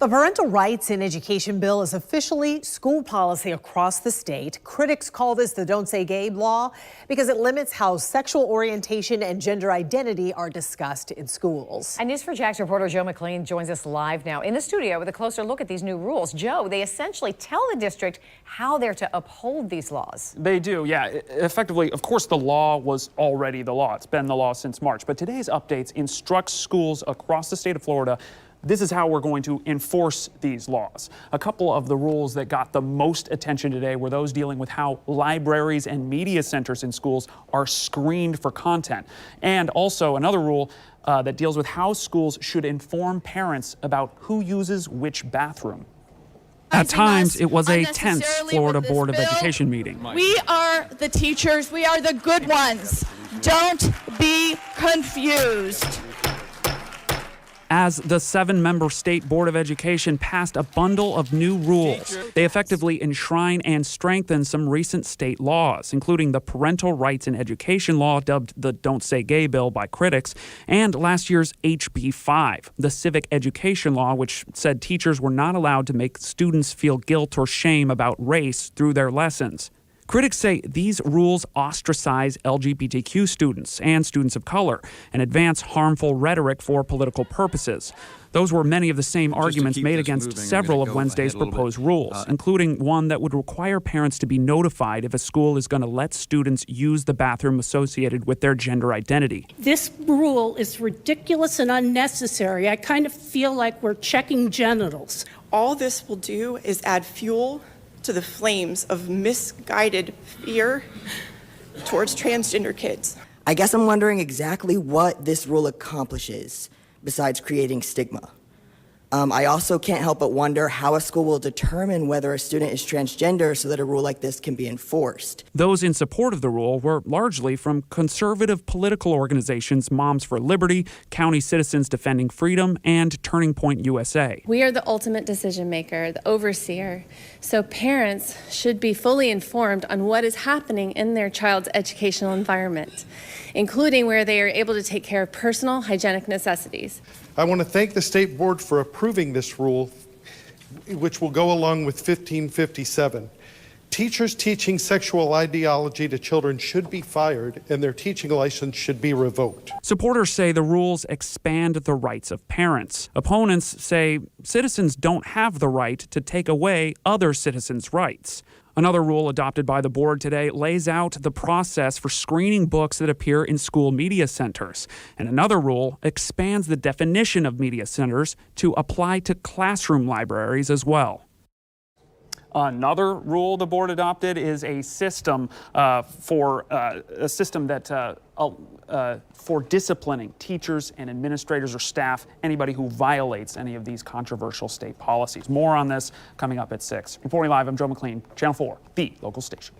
The Parental Rights in Education bill is officially school policy across the state. Critics call this the Don't Say Gay law because it limits how sexual orientation and gender identity are discussed in schools. And News4JAX reporter Joe McLean joins us live now in the studio with a closer look at these new rules. Joe, they essentially tell the district how they're to uphold these laws. They do, yeah. Effectively, of course, the law was already the law. It's been the law since March. But today's updates instruct schools across the state of Florida this is how we're going to enforce these laws. A couple of the rules that got the most attention today were those dealing with how libraries and media centers in schools are screened for content. And also another rule that deals with how schools should inform parents about who uses which bathroom. At times, it was a tense Florida Board of Education meeting. We are the teachers. We are the good ones. Don't be confused. As the 7-member state Board of Education passed a bundle of new rules, they effectively enshrine and strengthen some recent state laws, including the Parental Rights in Education law, dubbed the Don't Say Gay bill by critics, and last year's HB 5, the Civic Education law, which said teachers were not allowed to make students feel guilt or shame about race through their lessons. Critics say these rules ostracize LGBTQ students and students of color and advance harmful rhetoric for political purposes. Those were many of the same arguments made against several of Wednesday's proposed rules, including one that would require parents to be notified if a school is going to let students use the bathroom associated with their gender identity. This rule is ridiculous and unnecessary. I kind of feel like we're checking genitals. All this will do is add fuel to the flames of misguided fear towards transgender kids. I guess I'm wondering exactly what this rule accomplishes besides creating stigma. I also can't help but wonder how a school will determine whether a student is transgender so that a rule like this can be enforced. Those in support of the rule were largely from conservative political organizations Moms for Liberty, County Citizens Defending Freedom, and Turning Point USA. We are the ultimate decision maker, the overseer, so parents should be fully informed on what is happening in their child's educational environment, including where they are able to take care of personal hygienic necessities. I want to thank the State Board for approving this rule, which will go along with 1557. Teachers teaching sexual ideology to children should be fired, and their teaching license should be revoked. Supporters say the rules expand the rights of parents. Opponents say citizens don't have the right to take away other citizens' rights. Another rule adopted by the board today lays out the process for screening books that appear in school media centers. And another rule expands the definition of media centers to apply to classroom libraries as well. Another rule the board adopted is a system for disciplining teachers and administrators or staff, anybody who violates any of these controversial state policies. More on this coming up at 6. Reporting live, I'm Joe McLean, Channel 4, the local station.